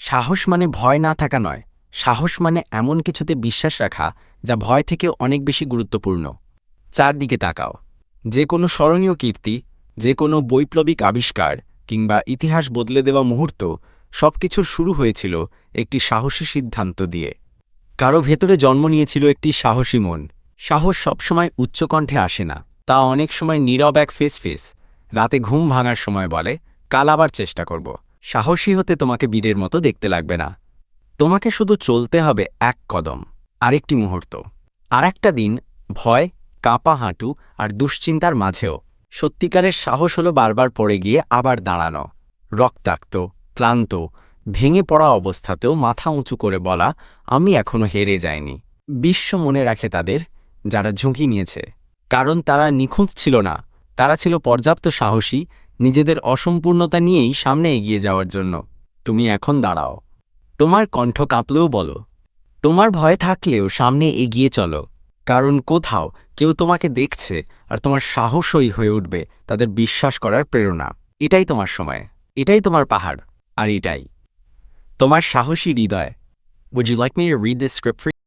সাহস মানে ভয় না থাকা নয়, সাহস মানে এমন কিছুতে বিশ্বাস রাখা যা ভয় থেকে অনেক বেশি গুরুত্বপূর্ণ। চারদিকে তাকাও। যে কোনো স্মরণীয় কীর্তি, যে কোনো বৈপ্লবিক আবিষ্কার কিংবা ইতিহাস বদলে দেওয়া মুহূর্ত, সবকিছুর শুরু হয়েছিল একটি সাহসী সিদ্ধান্ত দিয়ে। কারো ভেতরে জন্ম নিয়েছিল একটি সাহসী মন। সাহস সবসময় উচ্চকণ্ঠে আসে না, তা অনেক সময় নীরব এক ফেস রাতে ঘুম ভাঙার সময় বলে, কাল আবার চেষ্টা করব। সাহসী হতে তোমাকে বীরের মতো দেখতে লাগবে না, তোমাকে শুধু চলতে হবে এক কদম, আরেকটি মুহূর্ত, আর একটা দিন, ভয়, কাঁপা হাঁটু আর দুশ্চিন্তার মাঝেও। সত্যিকারের সাহস হলো বারবার পড়ে গিয়ে আবার দাঁড়ানো, রক্তাক্ত, ক্লান্ত, ভেঙে পড়া অবস্থাতেও মাথা উঁচু করে বলা, আমি এখনো হেরে যাইনি। বিশ্ব মনে রাখে তাদের, যারা ঝুঁকি নিয়েছে, কারণ তারা নিখুঁত ছিল না, তারা ছিল পর্যাপ্ত সাহসী নিজেদের অসম্পূর্ণতা নিয়েই সামনে এগিয়ে যাওয়ার জন্য। তুমি এখন দাঁড়াও, তোমার কণ্ঠ কাঁপলেও বলো, তোমার ভয় থাকলেও সামনে এগিয়ে চলো, কারণ কোথাও কেউ তোমাকে দেখছে আর তোমার সাহসই হয়ে উঠবে তাদের বিশ্বাস করার প্রেরণা। এটাই তোমার সময়, এটাই তোমার পাহাড়, আর এটাই তোমার সাহসী হৃদয়। Would you like me to read this script for you?